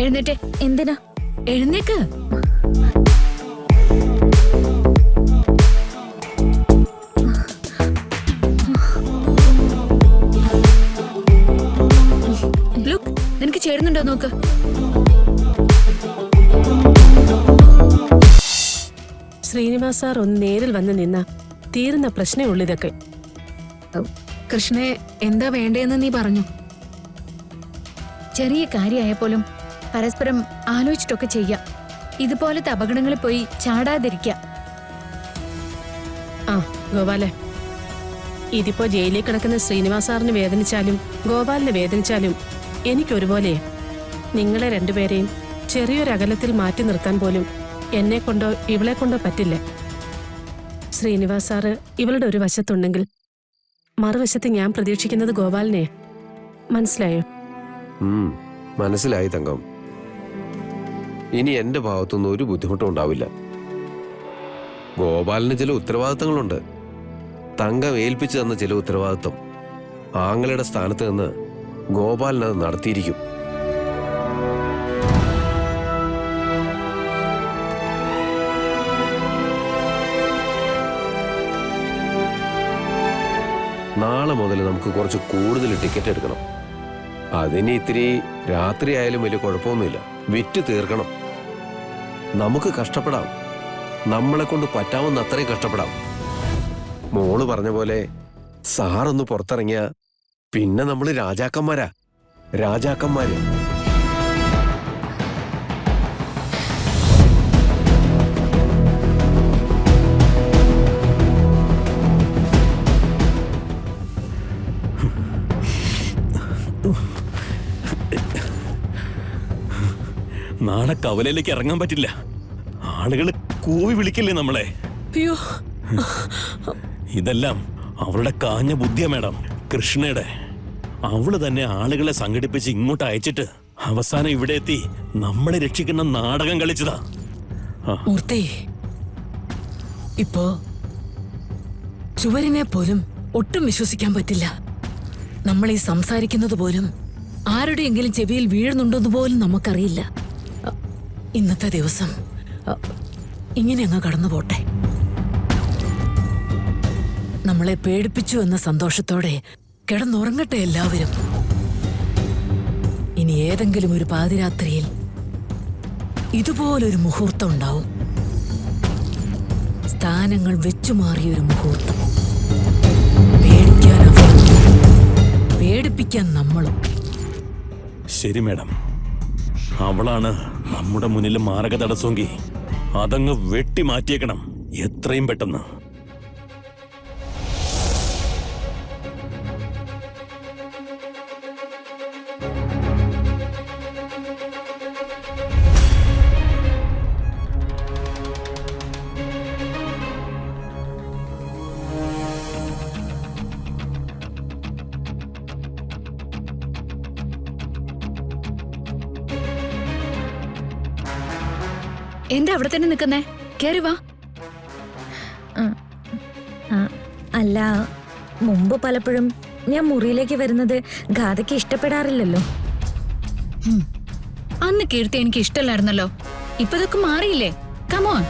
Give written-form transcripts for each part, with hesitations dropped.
എഴുന്നേറ്റേ. എന്തിനാ? എഴുന്നേക്ക്. ലുക്ക്, നിനക്ക് ചേരുന്നുണ്ടോ നോക്ക്. ശ്രീനിവാസ് സാർ ഒന്ന് നേരിൽ വന്ന് നിന്ന തീരുന്ന പ്രശ്നമേ ഉള്ളൂ ഇതൊക്കെ. കൃഷ്ണയെ എന്താ വേണ്ടേന്ന് നീ പറഞ്ഞു. ചെറിയ കാര്യമായപ്പോലും പരസ്പരം ആലോചിച്ചിട്ടൊക്കെ ചെയ്യാം. ഇതുപോലത്തെ അപകടങ്ങളിൽ പോയി ചാടാതിരിക്ക. ആ ഗോപാലെ, ഇതിപ്പോ ജയിലിൽ കിടക്കുന്ന ശ്രീനിവാസ് സാറിന് വേദനിച്ചാലും ഗോപാലിനെ വേദനിച്ചാലും എനിക്കൊരുപോലെ നിങ്ങളെ രണ്ടുപേരെയും ചെറിയൊരകലത്തിൽ മാറ്റി നിർത്താൻ പോലും എന്നെ കൊണ്ടോ ഇവളെ കൊണ്ടോ പറ്റില്ല. ശ്രീനിവാസ് സാറ് ഇവളുടെ ഒരു വശത്തുണ്ടെങ്കിൽ മറുവശത്ത് ഞാൻ പ്രതീക്ഷിക്കുന്നത് ഗോപാലിനെ. മനസ്സിലായോ? മനസ്സിലായി തങ്കം. ഇനി എന്റെ ഭാഗത്തുനിന്ന് ഒരു ബുദ്ധിമുട്ടും ഉണ്ടാവില്ല. ഗോപാലിന് ചില ഉത്തരവാദിത്തങ്ങളുണ്ട്. തങ്കം ഏൽപ്പിച്ചു തന്ന ചില ഉത്തരവാദിത്തം ആങ്ങളുടെ സ്ഥാനത്ത് നിന്ന് ഗോപാലിനത് നടത്തിയിരിക്കും. നാളെ മുതൽ നമുക്ക് കുറച്ച് കൂടുതൽ ടിക്കറ്റ് എടുക്കണം. അതിന് ഇത്തിരി രാത്രി ആയാലും വലിയ കുഴപ്പമൊന്നുമില്ല. വിറ്റ് തീർക്കണം. നമുക്ക് കഷ്ടപ്പെടാം. നമ്മളെ കൊണ്ട് പറ്റാവുന്ന അത്രയും കഷ്ടപ്പെടാം. മോള് പറഞ്ഞ പോലെ സാറൊന്ന് പുറത്തിറങ്ങിയ പിന്നെ നമ്മൾ രാജാക്കന്മാരാ. രാജാക്കന്മാര്. നാളെ കവലയിലേക്ക് ഇറങ്ങാൻ പറ്റില്ല. ആളുകൾ കൂവി വിളിക്കില്ലേ നമ്മളെ. അയ്യോ, ഇതെല്ലാം അവളുടെ കാഞ്ഞ ബുദ്ധിയാ മേഡം. കൃഷ്ണയുടെ അവള് തന്നെ ആളുകളെ സംഘടിപ്പിച്ച് ഇങ്ങോട്ട് അയച്ചിട്ട് അവസാനം ഇവിടെ എത്തി നമ്മളെ രക്ഷിക്കുന്ന നാടകം കളിച്ചതാ. മൂർത്തി, ഇപ്പോ ചുവരിനെ പോലും ഒട്ടും വിശ്വസിക്കാൻ പറ്റില്ല. നമ്മൾ ഈ സംസാരിക്കുന്നത് പോലും ആരുടെയെങ്കിലും ചെവിയിൽ വീഴുന്നുണ്ടെന്ന് പോലും നമുക്കറിയില്ല. ഇന്നത്തെ ദിവസം ഇങ്ങനെ അങ്ങ് കടന്നു പോട്ടെ. നമ്മളെ പേടിപ്പിച്ചു എന്ന സന്തോഷത്തോടെ കിടന്നുറങ്ങട്ടെ എല്ലാവരും. ഇനി ഏതെങ്കിലും ഒരു പാതിരാത്രിയിൽ ഇതുപോലൊരു മുഹൂർത്തം ഉണ്ടാവും. സ്ഥാനങ്ങൾ വെച്ചുമാറിയൊരു മുഹൂർത്തം. പേടിക്കാൻ അവരും, പേടിപ്പിക്കാൻ നമ്മളും. ശരി മേഡം, അവളാണ് നമ്മുടെ മുന്നിൽ മാരക തടസ്സമെങ്കിൽ അതങ്ങ് വെട്ടി മാറ്റിയേക്കണം എത്രയും പെട്ടെന്ന്. എന്താ അവിടെ തന്നെ നിൽക്കുന്നേ? കേറി വാ. അല്ല, മുമ്പ് പലപ്പോഴും ഞാൻ മുറിയിലേക്ക് വരുന്നത് ഗാഥയ്ക്ക് ഇഷ്ടപ്പെടാറില്ലല്ലോ. അന്ന് കീർത്തി എനിക്ക് ഇഷ്ടമല്ലായിരുന്നല്ലോ. ഇപ്പൊ ഇതൊക്കെ മാറിയില്ലേ? കമോൺ.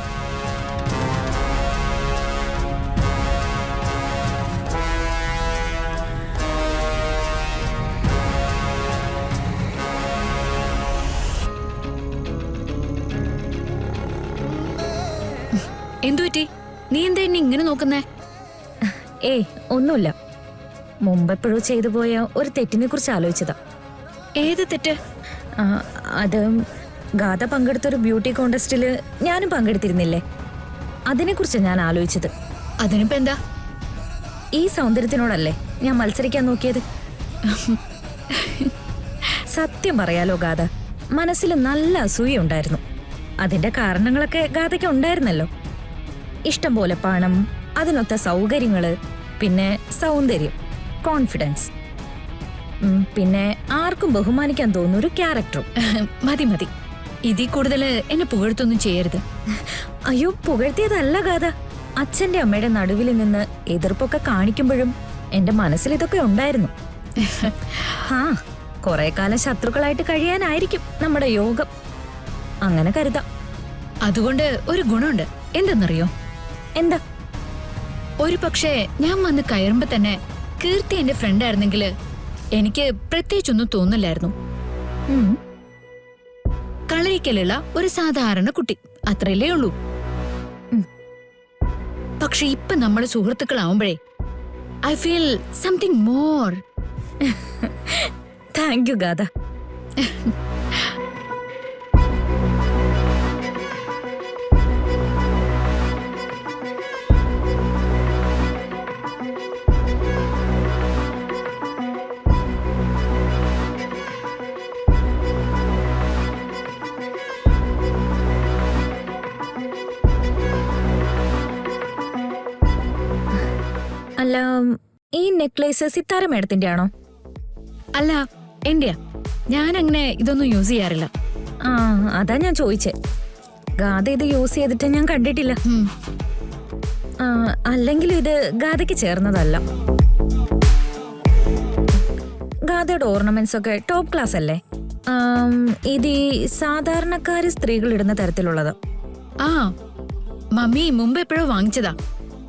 എന്തുപറ്റി? നീ എന്താ എന്നെ ഇങ്ങനെ നോക്കുന്നേ? ഏയ് ഒന്നുമില്ല. മുമ്പെപ്പോഴോ ചെയ്തു പോയ ഒരു തെറ്റിനെ കുറിച്ച് ആലോചിച്ചതാ. ഏത് തെറ്റ്? അത് ഗാഥ പങ്കെടുത്തൊരു ബ്യൂട്ടി കോണ്ടസ്റ്റില് ഞാനും പങ്കെടുത്തിരുന്നില്ലേ? അതിനെക്കുറിച്ച് ഞാൻ ആലോചിച്ചത്. അതിനിപ്പോ എന്താ? ഈ സൗന്ദര്യത്തിനോടല്ലേ ഞാൻ മത്സരിക്കാൻ നോക്കിയത്. സത്യം പറയാലോ ഗാഥ, മനസ്സിൽ നല്ല അസൂയുണ്ടായിരുന്നു. അതിന്റെ കാരണങ്ങളൊക്കെ ഗാഥയ്ക്ക് ഉണ്ടായിരുന്നല്ലോ. ഇഷ്ടം പോലെ പണം, അതിനൊത്ത സൗകര്യങ്ങള്, പിന്നെ സൗന്ദര്യം, കോൺഫിഡൻസ്, പിന്നെ ആർക്കും ബഹുമാനിക്കാൻ തോന്നുന്ന ഒരു ക്യാരക്ടറും. മതി മതി, ഇതിൽ കൂടുതൽ എന്നെ പുകഴ്ത്തൊന്നും ചെയ്യരുത്. അയ്യോ, പുകഴ്ത്തിയതല്ല ഗാഥ. അച്ഛന്റെ അമ്മയുടെ നടുവിൽ നിന്ന് എതിർപ്പൊക്കെ കാണിക്കുമ്പോഴും എന്റെ മനസ്സിൽ ഇതൊക്കെ ഉണ്ടായിരുന്നു. ആ, കുറെ കാലം ശത്രുക്കളായിട്ട് കഴിയാനായിരിക്കും നമ്മുടെ യോഗം. അങ്ങനെ കരുതാം. അതുകൊണ്ട് ഒരു ഗുണമുണ്ട്. എന്തെന്നറിയോ? എന്താ? ഒരു പക്ഷേ ഞാൻ വന്ന് കയറുമ്പോ തന്നെ കീർത്തി എന്റെ ഫ്രണ്ട് ആയിരുന്നെങ്കിൽ എനിക്ക് പ്രത്യേകിച്ചൊന്നും തോന്നില്ലായിരുന്നു. ഉം. കളരിക്കലുള്ള ഒരു സാധാരണ കുട്ടി, അത്രയല്ലേ ഉള്ളൂ. പക്ഷെ ഇപ്പൊ നമ്മള് സുഹൃത്തുക്കളാവുമ്പോഴേ I feel something more. Thank you Gatha. അല്ല, ഈ നെക്ലേസ് സിത്താര മേഡത്തിന്റെ ആണോ? അല്ല, എന്റെയാ. ഞാൻ അങ്ങനെ ഇതൊന്നും യൂസ് ചെയ്യാറില്ല. ആ, അതാ ഞാൻ ചോദിച്ചേ. ഗാഥ ഇത് യൂസ് ചെയ്തിട്ട് ഞാൻ കണ്ടിട്ടില്ല. അല്ലെങ്കിലും ഇത് ഗാഥയ്ക്ക് ചേർന്നതല്ല. ഗാഥയുടെ ഓർണമെന്റ്സ് ഒക്കെ ടോപ്പ് ക്ലാസ് അല്ലേ? ഇത് ഈ സാധാരണക്കാര് സ്ത്രീകൾ ഇടുന്ന തരത്തിലുള്ളത്. ആ, മമ്മി മുമ്പ് എപ്പോഴോ വാങ്ങിച്ചതാ.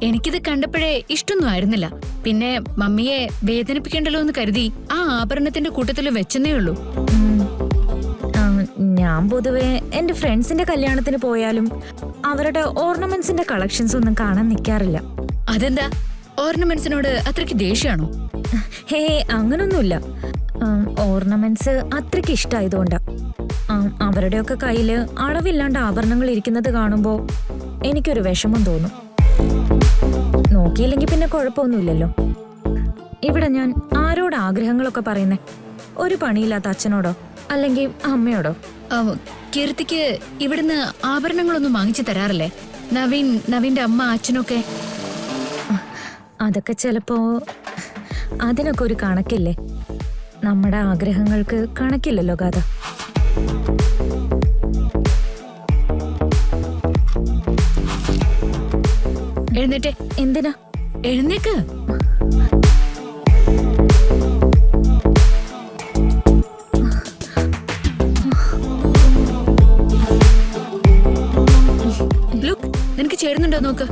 എനിക്കിത് കണ്ടപ്പോഴേ ഇഷ്ടൊന്നും ആയിരുന്നില്ല. പിന്നെ മമ്മിയെ വേദനിപ്പിക്കണ്ടല്ലോ എന്ന് കരുതി ആ ആഭരണത്തിന്റെ കൂട്ടത്തിൽ വെച്ചെന്നേ ഉള്ളൂ. ഞാൻ പൊതുവെ എന്റെ ഫ്രണ്ട്സിന്റെ കല്യാണത്തിന് പോയാലും അവരുടെ ഓർണമെന്റ്സിന്റെ കളക്ഷൻസ് ഒന്നും കാണാൻ നിൽക്കാറില്ല. അതെന്താ? ഓർണമെന്റ്സിനോട് അത്രയ്ക്ക് ദേഷ്യമാണോ? ഹേ, അങ്ങനൊന്നുമില്ല. ഓർണമെന്റ്സ് അത്രയ്ക്ക് ഇഷ്ടമായതുകൊണ്ടാ. അവരുടെയൊക്കെ കയ്യില് അളവില്ലാണ്ട് ആഭരണങ്ങൾ ഇരിക്കുന്നത് കാണുമ്പോ എനിക്കൊരു വിഷമം തോന്നും. നോക്കിയില്ലെങ്കിൽ പിന്നെ കുഴപ്പമൊന്നുമില്ലല്ലോ. ഇവിടെ ഞാൻ ആരോട് ആഗ്രഹങ്ങളൊക്കെ പറയുന്നേ? ഒരു പണിയില്ലാത്ത അച്ഛനോടോ അല്ലെങ്കിൽ അമ്മയോടോ? കീർത്തിക്ക് ഇവിടുന്ന് ആഭരണങ്ങളൊന്നും വാങ്ങിച്ചു തരാറില്ലേ? നവീന്റെ അമ്മ അച്ഛനൊക്കെ? അതൊക്കെ ചിലപ്പോ അതിനൊക്കെ ഒരു കണക്കില്ലേ? നമ്മുടെ ആഗ്രഹങ്ങൾക്ക് കണക്കില്ലല്ലോ ഗാഥ. എഴുന്നേറ്റേ. എന്തിനാ? എഴുന്നേക്ക്. ലുക്ക്, നിനക്ക് ചേരുന്നുണ്ടോ നോക്ക്.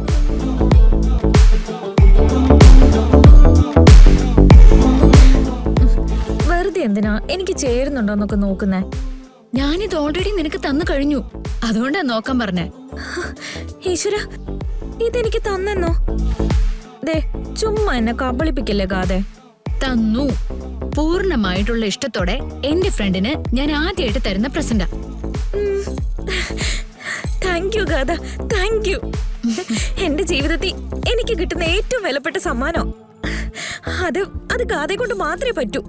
വെറുതെ എന്തിനാ എനിക്ക് ചേരുന്നുണ്ടോന്നൊക്കെ നോക്കുന്നേ? ഞാനിത് ഓൾറെഡി നിനക്ക് തന്നു കഴിഞ്ഞു. അതുകൊണ്ടാ നോക്കാൻ പറഞ്ഞേ. ഈശ്വര, ഇതെനിക്ക് തന്നെന്നോ? ദേ, ചുമ്മാ എന്നെ കബളിപ്പിക്കല്ലേ ഗാഥേ. തന്നു. പൂർണ്ണമായിട്ടുള്ള ഇഷ്ടത്തോടെ എന്റെ ഫ്രണ്ടിന് ഞാൻ ആദ്യമായിട്ട് തരുന്ന പ്രസന്റാ. Thank you Gatha, thank you. എന്റെ ജീവിതത്തിൽ എനിക്ക് കിട്ടുന്ന ഏറ്റവും വിലപ്പെട്ട സമ്മാനം. അത് ഗാഥയെ കൊണ്ട് മാത്രമേ പറ്റൂ.